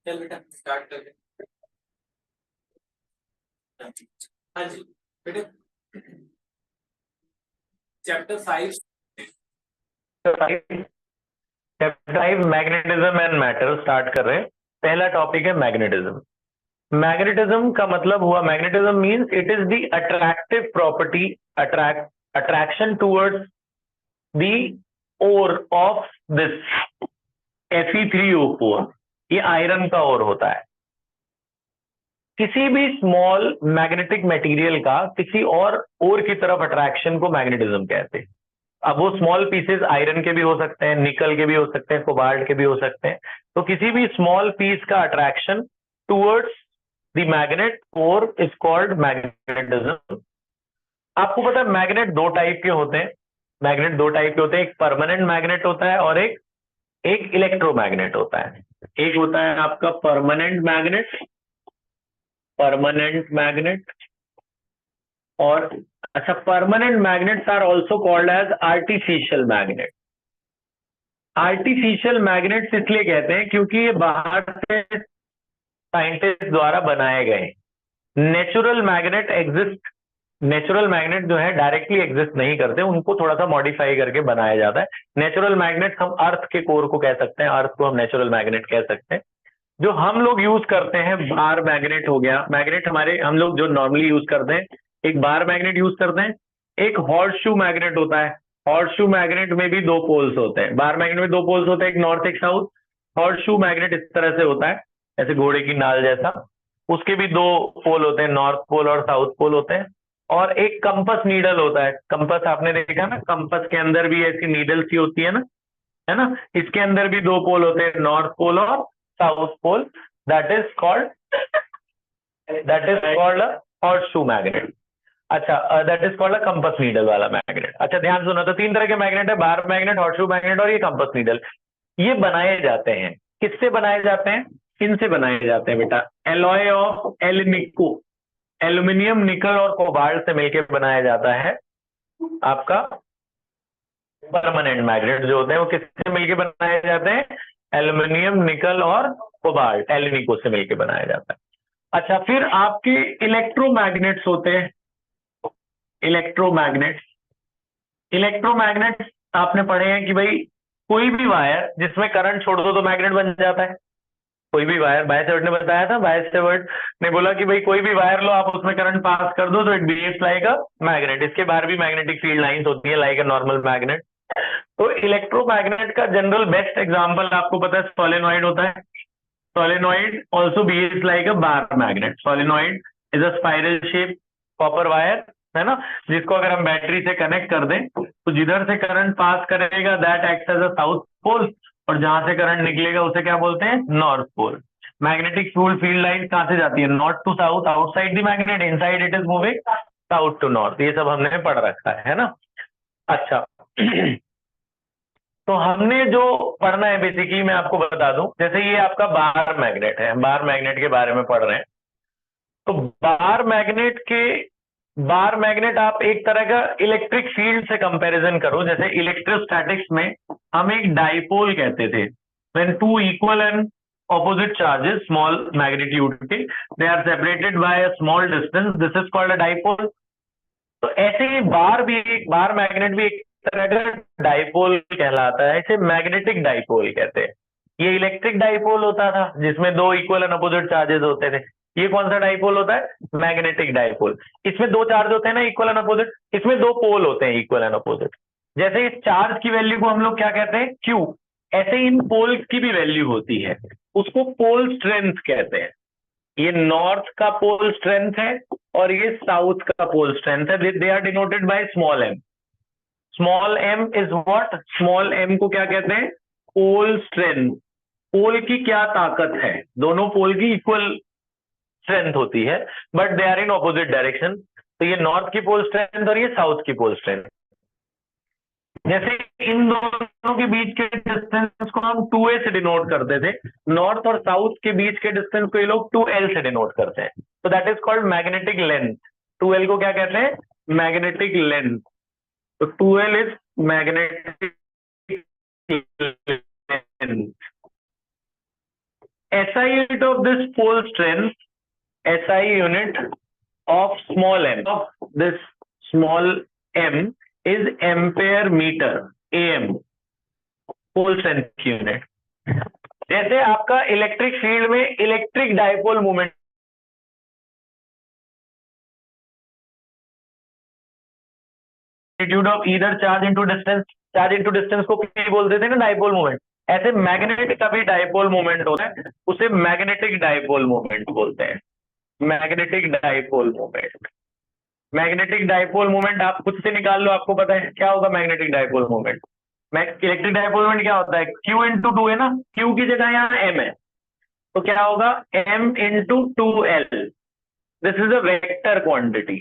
चल बेटा स्टार्ट कर दे। हाँ जी बेटा, chapter 5। Chapter 5 magnetism and matter start कर रहे हैं। पहला टॉपिक है मैग्नेटिज्म। मैग्नेटिज्म का मतलब हुआ, magnetism means it is the attractive property, attraction towards the ore of this Fe3O4। ये आयरन का ओर होता है। किसी भी स्मॉल मैग्नेटिक मटेरियल का किसी और की तरफ अट्रैक्शन को मैग्नेटिज्म कहते हैं। अब वो स्मॉल पीसेस आयरन के भी हो सकते हैं, निकल के भी हो सकते हैं, कोबाल्ट के भी हो सकते हैं। तो किसी भी स्मॉल पीस का अट्रैक्शन टुवर्ड्स द मैग्नेट और इज कॉल्ड मैग्नेटिज्म। आपको पता है मैग्नेट दो टाइप के होते हैं। मैग्नेट दो टाइप के होते हैं, एक परमानेंट मैग्नेट होता है और एक एक इलेक्ट्रोमैग्नेट होता है। एक होता है आपका परमानेंट मैग्नेट, परमानेंट मैग्नेट। और अच्छा, permanent magnets are also called as artificial magnet. Artificial magnets इसलिए कहते हैं क्योंकि ये बाहर से साइंटिस्ट द्वारा बनाए गए। Natural magnet exist, natural magnet जो है डायरेक्टली एग्जिस्ट नहीं करते, उनको थोड़ा सा मॉडिफाई करके बनाया जाता है। नेचुरल मैग्नेट हम अर्थ के कोर को कह सकते हैं, अर्थ को हम नेचुरल मैग्नेट कह सकते हैं। जो हम लोग यूज करते हैं बार मैग्नेट हो गया। मैग्नेट हमारे हम लोग जो नॉर्मली यूज करते हैं, एक बार मैग्नेट यूज करते हैं, एक हॉर्स शू मैग्नेट होता है। हॉर्स शू मैग्नेट में भी दो पोल्स होते हैं। बार मैग्नेट में दो पोल्स होते हैं, एक नॉर्थ एक साउथ। हॉर्स शू मैग्नेट इस तरह से होता है, ऐसे घोड़े की नाल जैसा। उसके भी दो पोल होते हैं, नॉर्थ पोल और साउथ पोल होते हैं। और एक कंपस नीडल होता है। कंपस आपने देखा ना, कंपस के अंदर भी ऐसी नीडल सी होती है ना। इसके अंदर भी दो पोल होते हैं, नॉर्थ पोल और south pole. That is called a horseshoe magnet. अच्छा, that is called a compass needle वाला मैग्नेट। अच्छा ध्यान सुनो, तो तीन तरह के मैग्नेट है, bar magnet, horseshoe magnet और ये कंपस नीडल। ये बनाए जाते हैं, किससे बनाए जाते हैं? इनसे बनाए जाते हैं बेटा, एलॉय ऑफ एल्यूमिको, एल्यूमिनियम, निकल और कोबाल्ट से मिलकर बनाया जाता है आपका परमानेंट मैग्नेट। जो होते हैं वो किससे मिलकर बनाए जाते हैं? एल्यूमिनियम, निकल और कोबाल्ट, एल्यूनिको से मिलकर बनाया जाता है। अच्छा, फिर आपके इलेक्ट्रोमैग्नेट्स होते हैं। इलेक्ट्रोमैग्नेट्स, इलेक्ट्रोमैग्नेट्स आपने पढ़े हैं कि भाई कोई भी वायर जिसमें करंट छोड़ दो तो मैग्नेट बन जाता है। कोई भी वायर, बायसेवर्ट ने बताया था, बायसेवर्ट ने बोला कि भाई कोई भी वायर लो, आप उसमें करंट पास कर दो तो it behaves like a magnet. इसके बाहर भी मैग्नेटिक फील्ड लाइंस होती है लाइक अ नॉर्मल मैग्नेट। तो इलेक्ट्रोमैग्नेट का जनरल बेस्ट एग्जांपल आपको पता है सोलेनॉइड होता है। Solenoid also behaves like a bar magnet. Solenoid is a spiral shape copper wire, है ना, जिसको अगर हम बैटरी से कनेक्ट कर दें तो जिधर से करंट पास करेगा that acts as a south pole, और जहां से करंट निकलेगा उसे क्या बोलते हैं? North pole. Magnetic field line कहां से जाती है? North to south, outside the magnet, inside it is moving south to north. ये सब हमने पढ़ रखा है ना। अच्छा तो हमने जो पढ़ना है बेसिकली मैं आपको बता दूं, जैसे ये आपका बार मैग्नेट है, हम बार मैग्नेट के बारे में पढ़ रहे हैं। तो बार मैग्नेट आप एक तरह का इलेक्ट्रिक फील्ड से कंपैरिजन करो। जैसे इलेक्ट्रोस्टैटिक्स में हम एक डाइपोल कहते थे, when two equal and opposite charges small magnitude के, they are separated by a small distance, this is called a dipole. तो ऐसे ही बार मैग्नेट भी एक तरह का डाइपोल कहलाता है, इसे मैग्नेटिक डाइपोल कहते हैं। ये इलेक्ट्रिक डाइपोल होता था जिसमें दो इक्वल एंड अपोजिट चार्जेस होते थे। ये कौन सा डाइपोल होता है? Magnetic dipole. इसमें दो चार्ज होते हैं ना, इक्वल एंड अपोजिट, इसमें दो पोल होते हैं इक्वल एंड अपोजिट। जैसे इस चार्ज की वैल्यू को हम लोग क्या कहते हैं? क्यू। ऐसे इन पोल्स की भी वैल्यू होती है, उसको पोल स्ट्रेंथ कहते हैं। ये नॉर्थ का पोल स्ट्रेंथ है और ये साउथ का पोल स्ट्रेंथ है। They are denoted by small m. Small m is what? Small m को क्या कहते हैं? Pole strength. पोल की क्या ताकत है? दोनों पोल की इक्वल स्ट्रेंथ होती है but they are in opposite direction. तो ये नॉर्थ की पोल स्ट्रेंथ और ये साउथ की पोल स्ट्रेंथ। जैसे इन दोनों के बीच के डिस्टेंस को हम 2a से डिनोट करते थे, नॉर्थ और साउथ के बीच के डिस्टेंस को ये लोग 2l से डिनोट करते हैं। तो that is called magnetic length. 2l को क्या कहते हैं? Magnetic length. तो 2l is magnetic length. SI unit of this pole strength, SI unit of small m, of this small m is ampere meter, AM, pole strength unit. जैसे आपका electric field में electric dipole moment of either charge into distance को P बोलते थे ना dipole moment, ऐसे magnet का भी डाइपोल मोमेंट होता है, उसे मैग्नेटिक डाइपोल मोमेंट बोलते हैं। Magnetic dipole moment, magnetic dipole moment आप खुद से निकाल लो, आपको पता है क्या होगा magnetic dipole moment. Electric dipole moment क्या होता है, Q इंटू 2 है ना, Q की जगह यहाँ M है, तो क्या होगा M into 2L। This is a vector quantity,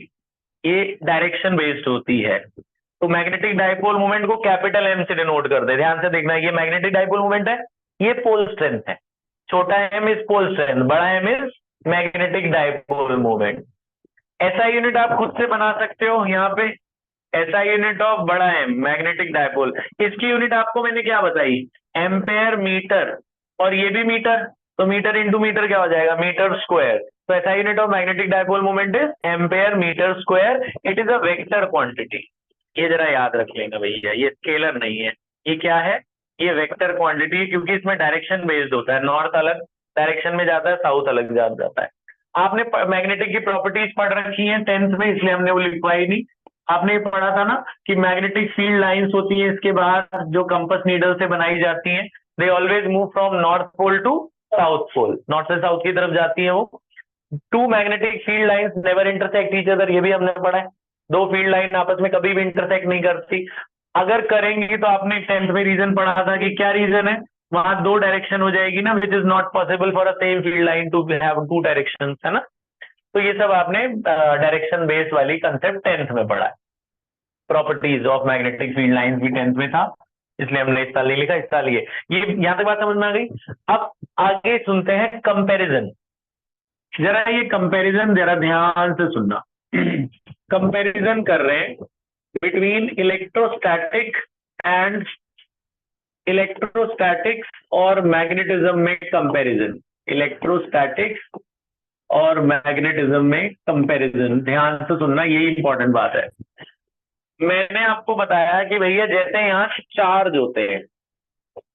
ये डायरेक्शन बेस्ड होती है। तो मैग्नेटिक डाइपोल मोमेंट को कैपिटल M से डिनोट करते हैं। ध्यान से देखना, ये मैग्नेटिक डाइपोल मोमेंट है, ये पोल स्ट्रेंथ है। छोटा m इज पोल स्ट्रेंथ, बड़ा M is magnetic dipole moment. ऐसा यूनिट आप खुद से बना सकते हो यहाँ पे, ऐसा यूनिट ऑफ बड़ा M मैग्नेटिक डाइपोल। इसकी यूनिट आपको मैंने क्या बताई, एम्पेयर मीटर, और ये भी मीटर, तो मीटर इंटू मीटर क्या हो जाएगा, मीटर स्क्वायर। तो ऐसा unit of magnetic dipole moment is ampere metre square. It is a vector quantity, ये जरा याद रख लेना भैया, ये स्केलर नहीं है, ये क्या है, ये वेक्टर क्वांटिटी है, क्योंकि इसमें डायरेक्शन बेस्ड होता है। नॉर्थ अलग डायरेक्शन में जाता है, साउथ अलग जाता है। आपने मैग्नेटिक की प्रॉपर्टीज पढ़ रखी हैं 10th में, इसलिए हमने वो लिखवाई नहीं। आपने पढ़ा था ना कि मैग्नेटिक फील्ड लाइंस होती है इसके बाहर, जो कंपास नीडल से बनाई जाती हैं, they always move from north pole to south pole, north से साउथ की तरफ जाती है वो। Two magnetic field lines never intersect each other, ये भी हमने पढ़ा है। दो फील्ड लाइन आपस में कभी भी इंटरसेक्ट नहीं करती, अगर करेंगी तो आपने 10th में रीजन पढ़ा था कि क्या रीजन है, वहां दो डायरेक्शन हो जाएगी ना, which is not possible for a same field line to have two directions, है ना। तो ये सब आपने डायरेक्शन बेस्ड वाली कंसेप्ट 10th में पढ़ा है। Properties of magnetic field lines भी 10th में था, इसलिए हमने इस साल नहीं लिखा, इस साल ये यहाँ तक बात समझ में आ गई। अब आगे सुनते हैं कंपैरिजन। जरा ये कंपैरिजन जरा ध्यान से सुनना। कंपैरिजन कर रहे हैं बिटवीन इलेक्ट्रोस्टैटिक एंड इलेक्ट्रोस्टैटिक्स और मैग्नेटिज्म में कंपैरिजन, इलेक्ट्रोस्टैटिक्स और मैग्नेटिज्म में कंपैरिजन, ध्यान से सुनना, ये इंपॉर्टेंट बात है। मैंने आपको बताया कि भैया जैसे यहाँ चार्ज होते हैं,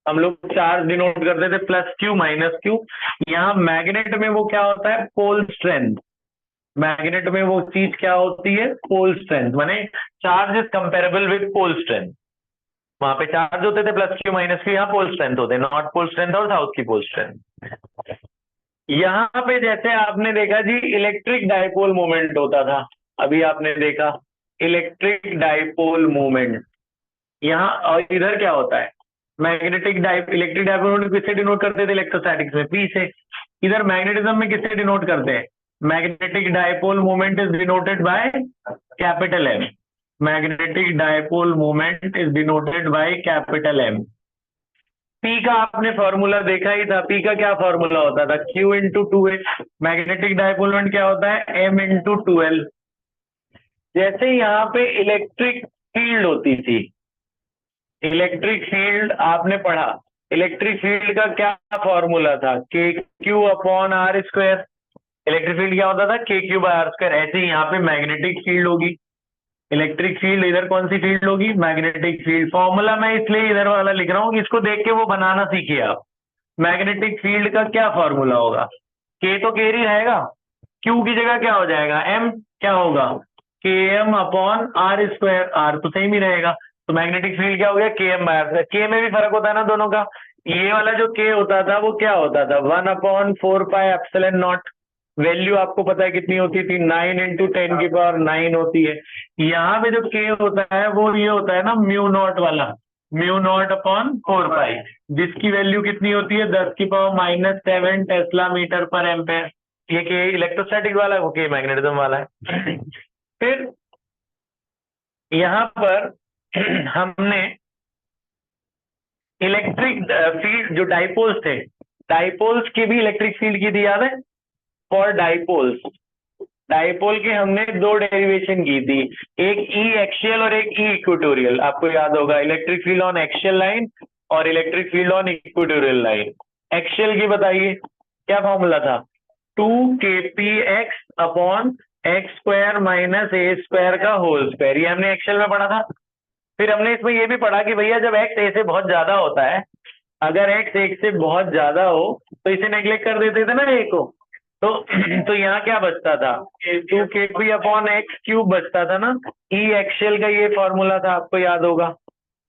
हम लोग चार्ज डिनोट करते थे प्लस क्यू माइनस क्यू, यहाँ मैग्नेट में वो क्या होता है, पोल स्ट्रेंथ। मैग्नेट में वो चीज क्या होती है, पोल स्ट्रेंथ, माने charge is comparable with pole strength. वहां पे चार्ज होते थे प्लस क्यू माइनस क्यू, यहाँ पोल स्ट्रेंथ होते हैं, नॉर्थ पोल स्ट्रेंथ और साउथ की पोल स्ट्रेंथ। यहाँ पे जैसे आपने देखा जी इलेक्ट्रिक डाइपोल मोमेंट होता था, अभी आपने देखा इलेक्ट्रिक डाइपोल मोमेंट, यहाँ और इधर क्या होता है इलेक्ट्रिक डाइपोल मोमेंट किससे डिनोट करते थे इलेक्ट्रोस्टैटिक्स में, पी से। इधर मैग्नेटिज्म में किससे डिनोट करते हैं, magnetic dipole moment is denoted by capital M, magnetic dipole moment is denoted by capital M. P का आपने फॉर्मूला देखा ही था, पी का क्या फॉर्मूला होता था, क्यू इंटू टू ए। मैग्नेटिक डाइपोल मोमेंट क्या होता है, एम इंटू टू एल। जैसे यहाँ पे इलेक्ट्रिक फील्ड होती थी, इलेक्ट्रिक फील्ड आपने पढ़ा, इलेक्ट्रिक फील्ड का क्या फॉर्मूला था, k q upon r square. Electric field क्या होता था, k Q by are square. ऐसे ही यहाँ पे मैग्नेटिक फील्ड होगी, इलेक्ट्रिक फील्ड इधर कौन सी फील्ड होगी, मैग्नेटिक फील्ड। फॉर्मूला मैं इसलिए इधर वाला लिख रहा हूँ कि इसको देख के वो बनाना सीखिए आप। मैग्नेटिक फील्ड का क्या फॉर्मूला होगा, के तो के ही रहेगा, क्यू की जगह क्या हो जाएगा, एम, क्या होगा, k M upon r square, r तो सेम ही रहेगा। तो मैग्नेटिक फील्ड क्या हो गया, के एम बाय आर स्क्वायर। के में भी फर्क होता है ना दोनों का, ये वाला जो के होता था वो क्या होता था, 1/4πε0। वैल्यू आपको पता है कितनी होती थी, 9 × 10⁹ होती है। यहाँ पे जो के होता है वो ये होता है ना म्यू नॉट वाला, म्यू नॉट अपॉन 4π, जिसकी वैल्यू कितनी होती है 10⁻⁷ टेस्ला मीटर पर एम्पेयर। ये के इलेक्ट्रोस्टैटिक वाला है, वो के मैग्नेटिज्म वाला है। फिर यहाँ पर हमने इलेक्ट्रिक फील्ड जो डाइपोल्स थे, डाइपोल्स की भी इलेक्ट्रिक फील्ड की थी, याद है, फॉर डाइपोल्स, डाइपोल के हमने दो डेरिवेशन की थी, एक ई एक्सियल और एक ई इक्वेटोरियल। आपको याद होगा electric field on axial line और electric field on equatorial line. Axial की बताइए, क्या फॉर्मूला था? 2kpx upon x square minus a square का होल स्क्वायर, ये हमने एक्सेल में पढ़ा था। फिर हमने इसमें ये भी पढ़ा कि भैया जब एक्स ए से बहुत ज्यादा होता है, अगर एक्स एक से बहुत ज्यादा हो तो इसे नेग्लेक्ट कर देते थे ना ए को, तो तो यहाँ क्या बचता था? 2kp अपॉन एक्स क्यूब बचता था ना। ई एक्सेल का ये फॉर्मूला था, आपको याद होगा,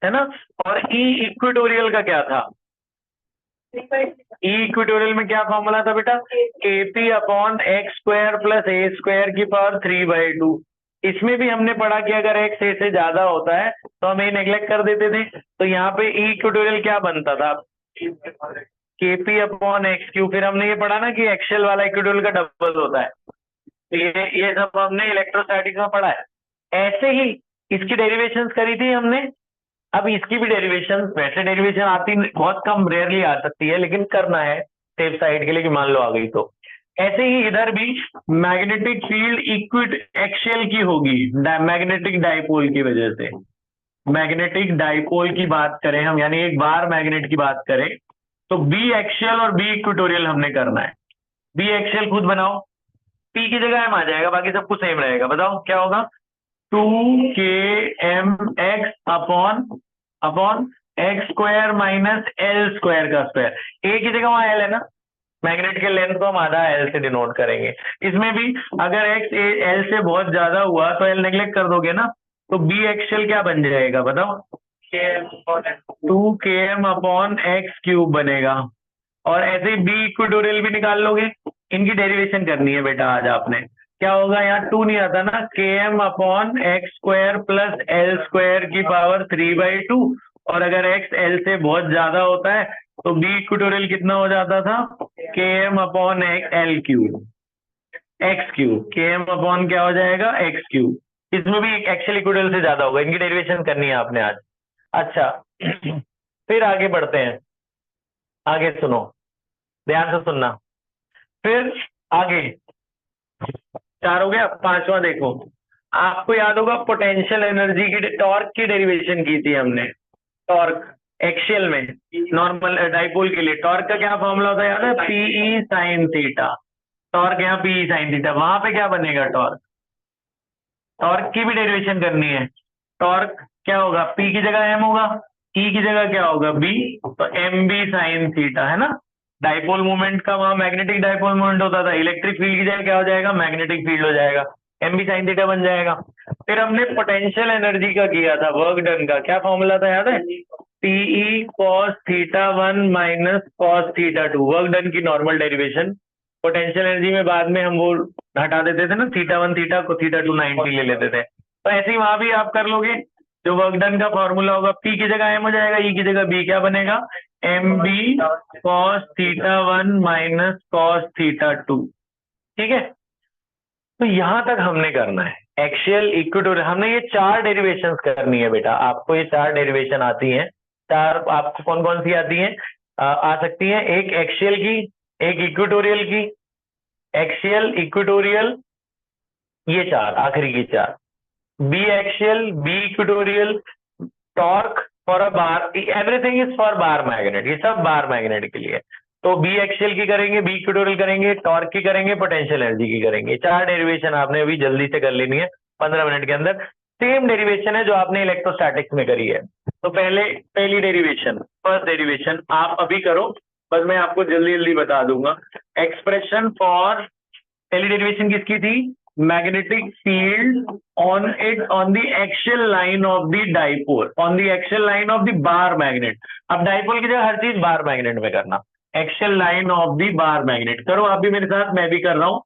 है ना। और ई इक्वेटोरियल का क्या था? ई इक्वेटोरियल में क्या फॉर्मूला था बेटा? kp upon x square plus a square की पावर 3/2। इसमें भी हमने पढ़ा कि अगर एक्स ए से ज्यादा होता है तो हम ये नेग्लेक्ट कर देते थे, तो यहाँ पे ई इक्वेटोरियल क्या बनता था? kp upon x cube. फिर हमने ये पढ़ा ना कि एक्सेल वाला इक्वेटोरियल का डबल होता है, तो ये सब हमने इलेक्ट्रोस्टैटिक्स में पढ़ा है। ऐसे ही इसकी डेरिवेशंस करी थी हमने। अब इसकी भी डेरिवेशन, वैसे डेरिवेशन आती बहुत कम, रेयरली आ सकती है, लेकिन करना है सेफ साइड के लिए कि मान लो आ गई तो। ऐसे ही इधर भी मैग्नेटिक फील्ड इक्विट एक्सियल की होगी मैग्नेटिक डाइपोल की वजह से। मैग्नेटिक डाइपोल की बात करें हम, यानी एक बार मैग्नेट की बात करें, तो बी एक्सियल और बी इक्वेटोरियल हमने करना है। बी एक्सियल खुद बनाओ, पी की जगह एम आ जाएगा, बाकी सब कुछ सेम रहेगा। बताओ क्या होगा? 2kmx upon x square minus L square का स्क्वायर। ए की जगह वहां एल है ना, मैग्नेट के लेंथ को हम आधा एल से डिनोट करेंगे। इसमें भी अगर एक्स एल से बहुत ज्यादा हुआ तो एल नेग्लेक्ट कर दोगे ना, तो बी एक्सएल क्या बन जाएगा बताओ? 2km अपॉन एक्स क्यूब बनेगा। और ऐसे ही बी इक्वेटोरियल भी निकाल लोगे। इनकी डेरिवेशन करनी है बेटा आज आपने। क्या होगा? यहाँ 2 नहीं आता ना, km upon x square plus L square की पावर 3/2। और अगर एक्स एल से बहुत ज्यादा होता है तो बी इक्वेटोरियल कितना हो जाता था? km upon L cube, x cube. km upon क्या हो जाएगा? X cube. इसमें भी एक्चुअल इक्वेटोरियल से ज्यादा होगा। इनकी डेरिवेशन करनी है आपने आज। अच्छा फिर आगे बढ़ते हैं। आगे सुनो, ध्यान से सुनना। फिर आगे 4 हो गया, 5वां देखो। आपको याद होगा पोटेंशियल एनर्जी की, टॉर्क की डेरिवेशन की थी हमने। टॉर्क एक्सियल में, नॉर्मल डाइपोल के लिए टॉर्क का क्या फॉर्मूला होता है याद है? P E sine theta. टॉर्क यहाँ पीई साइन थीटा, वहां पे क्या बनेगा? टॉर्क। टॉर्क की भी डेरिवेशन करनी है। टॉर्क क्या होगा? पी की जगह एम होगा, ई की जगह क्या होगा? बी, तो एम बी साइन थीटा, है ना। डाइपोल मूवमेंट का वहां मैग्नेटिक डाइपोल मूवमेंट होता था, इलेक्ट्रिक फील्ड की जगह क्या हो जाएगा? मैग्नेटिक फील्ड हो जाएगा, एम बी साइन थीटा बन जाएगा। फिर हमने पोटेंशियल एनर्जी का किया था, वर्क डन का। क्या फॉर्मूला था याद है? P E cos theta 1 minus cos theta 2, work done की नॉर्मल डेरिवेशन। पोटेंशियल एनर्जी में बाद में हम वो हटा देते थे ना, θ1 थीटा को θ2 90 ले लेते थे। तो ऐसे ही वहां भी आप कर लोगे। जो वर्क डन का फॉर्मूला होगा, पी की जगह एम हो जाएगा, ई की जगह बी, क्या बनेगा? M B cos θ1 minus cos θ2। ठीक है, तो यहां तक हमने करना है। एक्सियल इक्वेटोरियल हमने ये 4 डेरिवेशन करनी है बेटा। आपको ये 4 डेरिवेशन आती हैं। 4 आपको कौन कौन सी आती हैं? आ सकती हैं, एक एक्सियल की, एक इक्वेटोरियल की, एक्सियल, इक्वेटोरियल, ये 4 आखिरी की 4। B axial, B equatorial, torque for a bar, everything is for bar magnet, ये सब बार मैग्नेट के लिए। तो बी एक्सियल की करेंगे, बी इक्वेटोरियल करेंगे, टॉर्क की करेंगे, पोटेंशियल एनर्जी की करेंगे। 4 डेरिवेशन आपने अभी जल्दी से कर लेनी है 15 मिनट के अंदर। सेम डेरिवेशन है जो आपने इलेक्ट्रोस्टैटिक्स में करी है। तो पहली डेरिवेशन, फर्स्ट डेरिवेशन आप अभी करो, बस मैं आपको जल्दी जल्दी बता दूंगा। एक्सप्रेशन फॉर, पहली डेरिवेशन किसकी थी? Magnetic field on it on the axial line of the dipole, on the axial line of the bar magnet. अब डाइपोल की जगह हर चीज बार मैग्नेट में करना। Axial line of the bar magnet करो आप भी मेरे साथ, मैं भी कर रहा हूं।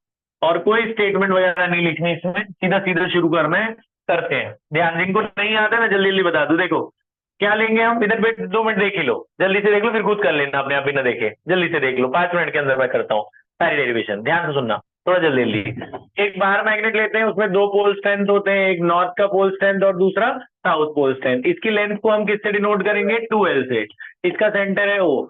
और कोई स्टेटमेंट वगैरह नहीं लिखनी इसमें, सीधा सीधा शुरू करना है। करते हैं, ध्यान, जिनको नहीं आता मैं जल्दी जल्दी बता दूं। देखो क्या लेंगे हम, इधर पे 2 मिनट देख ही लो, जल्दी से देख लो, फिर खुद कर लेना अपने आप बिना देखे। जल्दी से देख लो, 5 मिनट के अंदर मैं करता हूँ सारी डेरिवेशन। ध्यान से सुनना, थोड़ा जल्दी जल्दी। एक बार मैग्नेट लेते हैं, उसमें 2 पोल स्ट्रेंथ होते हैं, एक नॉर्थ का पोल स्ट्रेंथ और दूसरा साउथ पोल स्ट्रेंथ। इसकी लेंथ को हम किससे डिनोट करेंगे? 2l से। इसका सेंटर है ओ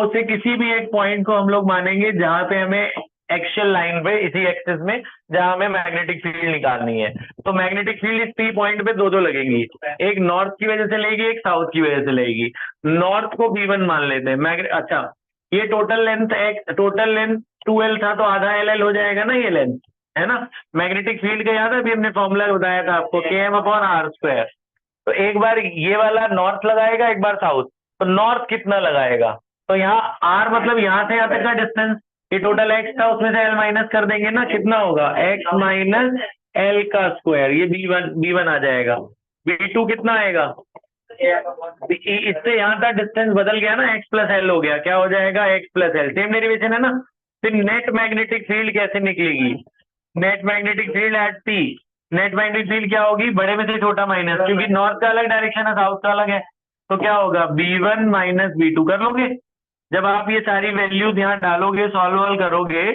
से किसी भी एक पॉइंट को हम लोग मानेंगे जहां पे हमें एक्सियल लाइन पे, इसी एक्सिस में जहां हमें मैग्नेटिक फील्ड निकालनी है। तो मैग्नेटिक फील्ड इस पी पॉइंट पे दो लगेंगी, एक नॉर्थ की वजह से लेगी, एक साउथ की वजह से लेगी। नॉर्थ को B1 मान लेते हैं। अच्छा, ये total length total length 2L था, तो आधा LL हो जाएगा ना ये लेंथ, है ना। मैग्नेटिक फील्ड का याद है, अभी हमने फॉर्मूला बताया था आपको, Km/r²। तो एक बार ये वाला नॉर्थ लगाएगा, एक बार साउथ, तो नॉर्थ कितना लगाएगा, तो यहाँ R मतलब यहाँ से यहाँ तक का डिस्टेंस, ये टोटल x था, उसमें से L माइनस कर देंगे ना, कितना होगा x माइनस L का स्क्वायर, ये B1 आ जाएगा। B2 कितना आएगा, इससे यहाँ का डिस्टेंस बदल गया ना, x प्लस एल हो गया, क्या हो जाएगा x plus L, same derivation है ना। फिर नेट मैग्नेटिक फील्ड कैसे निकलेगी, net magnetic field at P, net magnetic field क्या होगी, बड़े में से छोटा माइनस, क्योंकि नॉर्थ का अलग डायरेक्शन है, साउथ का अलग है, तो क्या होगा B1 माइनस B2 कर लोगे। जब आप ये सारी वैल्यूज यहाँ डालोगे, सॉल्व करोगे,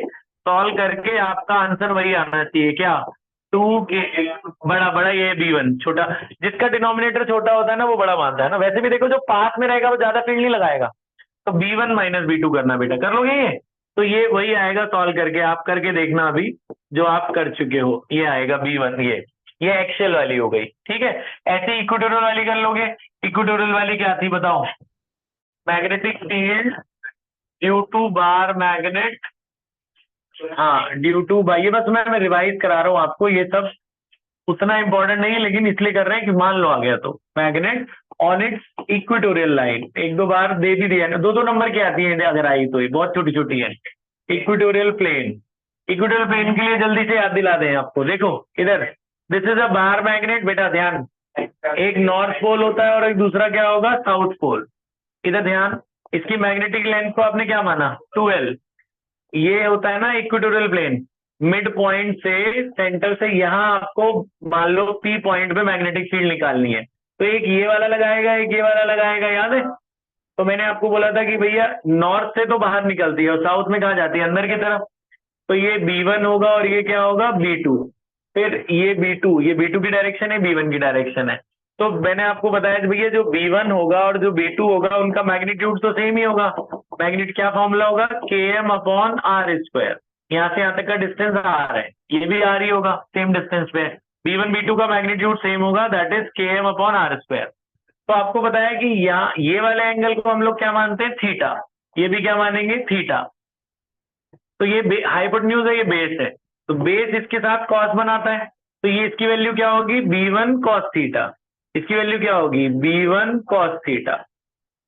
सॉल्व करके आपका आंसर वही आना चाहिए, क्या 2 के बड़ा बड़ा, ये B1 छोटा, जिसका डिनोमिनेटर छोटा होता है ना वो बड़ा मानता है ना। वैसे भी देखो जो पास में रहेगा वो ज्यादा फील्ड नहीं लगाएगा, तो B1 माइनस B2 करना बेटा, कर लोगे ये, तो ये वही आएगा सॉल्व करके, आप करके देखना अभी जो आप कर चुके हो, ये आएगा B1, ये एक्सेल वाली हो गई, ठीक है। ऐसे इक्वेटोरियल वाली कर लोगे, इक्वेटोरियल वाली क्या थी बताओ, magnetic field due to bar magnet, हाँ ड्यू टू बार, ये बस मैं रिवाइज करा रहा हूँ आपको, ये सब उतना इंपॉर्टेंट नहीं है, लेकिन इसलिए कर रहे हैं कि मान लो आ गया तो, magnet on it's equatorial line, एक दो बार दे भी दिया ना, दो दो नंबर की आती है अगर आई तो, ये बहुत छोटी छोटी है। इक्वेटोरियल प्लेन, इक्वेटोरियल प्लेन के लिए जल्दी से याद दिला दें आपको, देखो इधर, this is a bar magnet, बेटा ध्यान, एक नॉर्थ पोल होता है और एक दूसरा क्या होगा, साउथ पोल। इधर ध्यान, इसकी मैग्नेटिक लेंथ को आपने क्या माना 2L, ये होता है ना इक्वेटोरियल प्लेन, मिड पॉइंट से सेंटर से यहाँ आपको मान लो P पॉइंट पे मैग्नेटिक फील्ड निकालनी है, तो एक ये वाला लगाएगा, एक ये वाला लगाएगा, याद है। तो मैंने आपको बोला था कि भैया नॉर्थ से तो बाहर निकलती है और साउथ में कहाँ जाती है, अंदर की तरफ, तो ये B1 होगा और ये क्या होगा B2, फिर ये B2 की डायरेक्शन है, B1 की डायरेक्शन है। तो मैंने आपको बताया कि भैया जो B1 होगा और जो B2 होगा उनका मैग्नीट्यूड तो सेम ही होगा, मैग्नीट क्या फॉर्मूला होगा, Km/r², यहाँ से यहाँ तक का डिस्टेंस R है, ये भी R ही होगा, सेम डिस्टेंस पे B1 B2 का मैग्नीट्यूड सेम होगा, दैट इज Km/r²। तो आपको बताया कि यहाँ ये वाले एंगल को हम लोग क्या मानते हैं, थीटा, ये भी क्या मानेंगे, थीटा। तो ये हाइपोटेन्यूज है, ये बेस है, तो बेस इसके साथ कॉस बनाता है, तो ये इसकी वैल्यू क्या होगी, B1 cos थीटा, इसकी वैल्यू क्या होगी, B1 cos थीटा,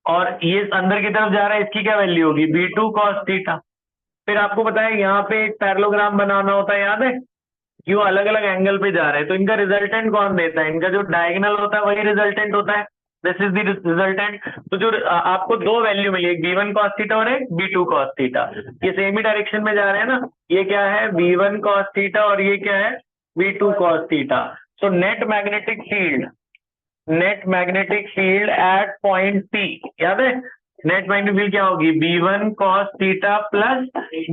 और ये अंदर की तरफ जा रहा है, इसकी क्या वैल्यू होगी, B2 cos थीटा। फिर आपको बताया यहाँ पे एक पैरेललोग्राम बनाना होता है, याद है, क्यों अलग अलग एंगल पे जा रहे हैं, तो इनका रिजल्टेंट कौन देता है, इनका जो डायगोनल होता है वही रिजल्टेंट होता है, दिस इज द रिजल्टेंट। तो जो आपको दो वैल्यू मिली, एक B1 cos थीटा और एक B2 cos थीटा, ये सेम ही डायरेक्शन में जा रहे हैं ना, ये क्या है B1 cos थीटा और ये क्या है B2 cos theta. So net magnetic field at point P, याद है, नेट मैग्नेटिक फील्ड क्या होगी, B1 cos theta plus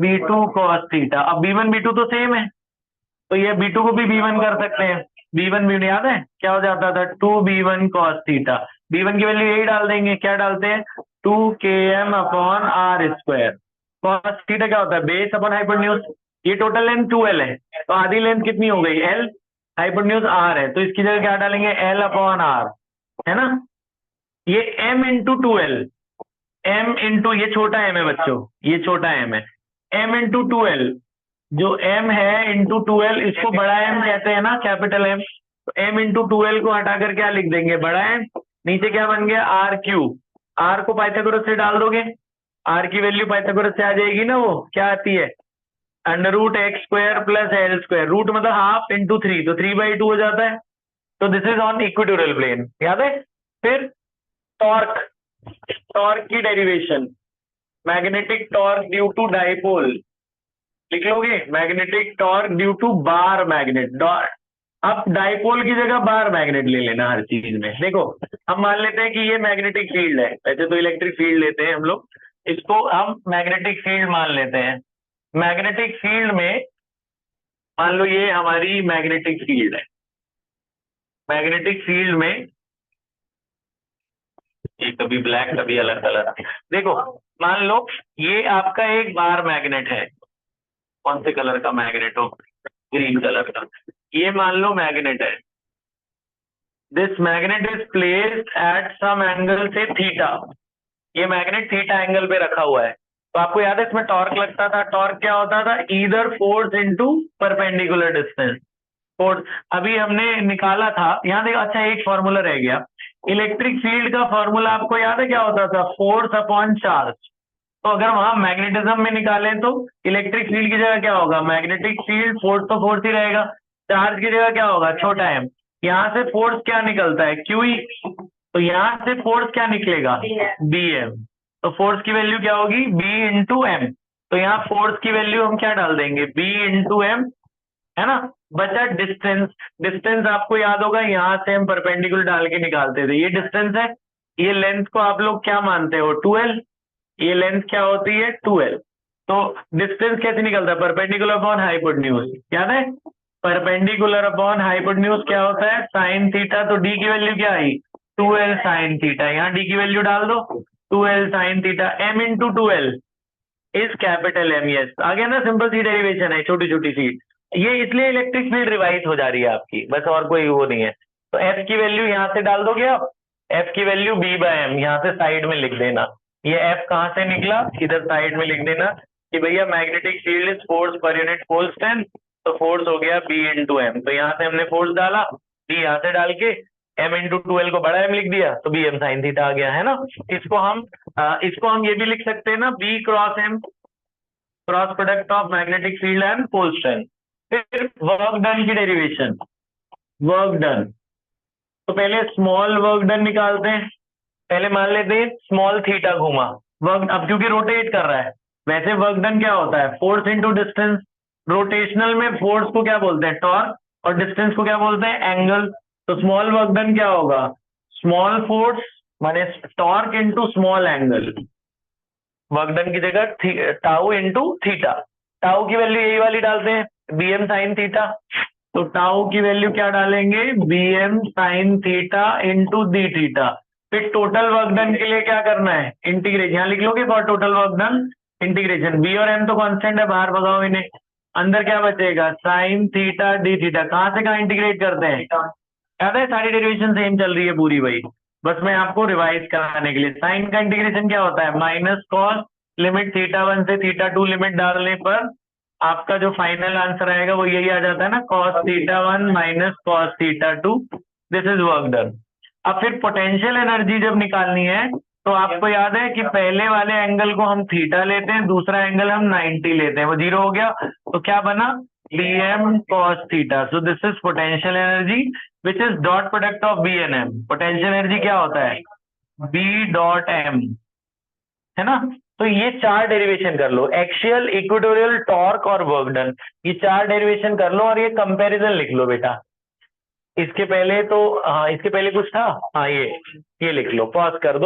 B2 cos theta. अब B1 B2 तो सेम है, तो ये B2 को भी B1 कर सकते हैं, B1 B1 याद है क्या हो जाता था, 2B1 cos थीटा, B1 की वैल्यू यही डाल देंगे, क्या डालते हैं 2Km/r²। cos थीटा क्या होता है, बेस अपॉन हाइपोटेन्यूज, ये टोटल लेंथ 2L है, तो आधी लेंथ कितनी हो गई L, हाइपोटेन्यूज R है, तो इसकी जगह क्या डालेंगे L/r, है ना। ये M into 2L, M into ये छोटा M है बच्चों, ये छोटा M है, M इंटू 2L, जो M है इंटू 2L, इसको बड़ा M कहते हैं ना, कैपिटल M, तो M इंटू 2L को हटाकर क्या लिख देंगे, बड़ा M, नीचे क्या बन गया R3, R को पाइथागोरस से डाल दोगे, R की वैल्यू पाइथागोरस से आ जाएगी ना, वो क्या आती है √x² प्लस L², रूट मतलब हाफ इंटू 3, तो 3/2 हो जाता है, तो this is on equatorial plane, याद है। फिर टॉर्क, टॉर्क की derivation, magnetic torque due to dipole, लिख लोगे magnetic torque due to bar magnet, अब डाइपोल की जगह बार मैग्नेट ले लेना हर चीज में। देखो हम मान लेते हैं कि ये मैग्नेटिक फील्ड है, वैसे तो इलेक्ट्रिक फील्ड लेते हैं हम लोग, इसको हम मैग्नेटिक फील्ड मान लेते हैं। मैग्नेटिक फील्ड में मान लो ये हमारी मैग्नेटिक फील्ड है, मैग्नेटिक फील्ड में ये कभी ब्लैक कभी अलग कलर, देखो मान लो ये आपका एक बार मैग्नेट है, कौन से कलर का मैग्नेट हो, ग्रीन कलर का, ये मान लो मैग्नेट है, this magnet is placed at some angle से थीटा, ये मैग्नेट थीटा एंगल पे रखा हुआ है, तो आपको याद है इसमें टॉर्क लगता था, टॉर्क क्या होता था, either force into perpendicular distance. Force अभी हमने निकाला था, यहाँ देखो, अच्छा एक फॉर्मूला रह गया, इलेक्ट्रिक फील्ड का फॉर्मूला आपको याद है क्या होता था, फोर्स अपॉन चार्ज। तो अगर वहां मैग्नेटिज्म में निकालें तो इलेक्ट्रिक फील्ड की जगह क्या होगा, मैग्नेटिक फील्ड, फोर्स तो फोर्स ही रहेगा, चार्ज की जगह क्या होगा, छोटा एम। यहाँ से फोर्स क्या निकलता है, क्यू। तो यहाँ से फोर्स क्या निकलेगा, बी एम। तो फोर्स की वैल्यू क्या होगी, बी इंटू एम। तो यहाँ फोर्स की वैल्यू हम क्या डाल देंगे, बी इंटू एम, है ना। बचा डिस्टेंस। डिस्टेंस आपको याद होगा, यहाँ से हम परपेंडिकुलर डाल के निकालते थे, ये डिस्टेंस है। ये लेंथ को आप लोग क्या मानते हो, 12। ये लेंथ क्या होती है, 12। तो डिस्टेंस कैसे निकलता है, परपेंडिकुलर अपॉन हाइपोटेन्यूज, याद है। परपेंडिकुलर अपॉन हाइपोटेन्यूज क्या होता है, साइन थीटा। तो डी की वैल्यू क्या आई, 2l साइन थीटा। यहाँ डी की वैल्यू डाल दो, 2l sine theta. m into 2l is capital M. Yes, आ गया ना, सिंपल सी डेरिवेशन है, छोटी छोटी सी। ये इसलिए इलेक्ट्रिक फील्ड रिवाइज हो जा रही है आपकी, बस और कोई वो नहीं है। तो एफ की वैल्यू यहाँ से डाल दोगे आप, एफ की वैल्यू बी बाय एम, यहाँ से साइड में लिख देना। ये एफ कहाँ से निकला, इधर साइड में लिख देना कि भैया magnetic field is force per unit force ten. तो फोर्स हो गया बी इंटू एम। तो यहाँ से हमने फोर्स डाला, डी यहाँ से डाल के एम इंटू 2l को बड़ा एम लिख दिया, तो बी एम साइन थीटा आ गया, है ना। इसको हम ये भी लिख सकते हैं ना, B cross M, cross product of magnetic field and pole strength. फिर वर्क डन की डेरिवेशन, वर्क डन। तो पहले स्मॉल वर्क डन निकालते हैं। पहले मान लेते हैं स्मॉल थीटा घुमा, वर्क अब क्योंकि रोटेट कर रहा है। वैसे वर्क डन क्या होता है, फोर्स इंटू डिस्टेंस। रोटेशनल में फोर्स को क्या बोलते हैं, टॉर्क, और डिस्टेंस को क्या बोलते हैं, एंगल। तो स्मॉल वर्क डन क्या होगा, स्मॉल फोर्स माने torque into small angle. Work done की जगह टाउ इंटू थीटा। टाउ की वैल्यू यही वाली डालते हैं, बी एम साइन थीटा। तो टाउ की वैल्यू क्या डालेंगे, B M sine theta into D theta. फिर टोटल वर्क डन के लिए क्या करना है, इंटीग्रेशन। यहाँ लिख लोगे for total work done integration, B और एम तो कांस्टेंट है, बाहर भगाओ इन्हें। अंदर क्या बचेगा, साइन थीटा डी थीटा। कहाँ से कहाँ इंटीग्रेट करते हैं, याद है, सारी डेरिवेशन सेम चल रही है पूरी वही, बस मैं आपको रिवाइज कराने के लिए। साइन का इंटीग्रेशन क्या होता है, माइनस कॉस लिमिट थीटा 1 से थीटा 2 लिमिट डालने पर आपका जो फाइनल आंसर आएगा वो यही आ जाता है ना, cos theta 1 minus cos theta 2। This is work done. अब फिर पोटेंशियल एनर्जी जब निकालनी है तो आपको याद है कि पहले वाले एंगल को हम थीटा लेते हैं, दूसरा एंगल हम 90 लेते हैं, वो जीरो हो गया। तो क्या बना, Bm cos theta. So this is potential energy which is dot product of B and M. Potential energy क्या होता है, B dot M, है ना। तो ये चार डेरिवेशन कर लो, एक्सियल, इक्वेटोरियल, टॉर्क और वर्क डन। ये चार डेरिवेशन कर लो और ये कंपैरिजन लिख लो बेटा। इसके पहले तो हाँ, इसके पहले कुछ था, हाँ ये लिख लो, पॉज कर दो।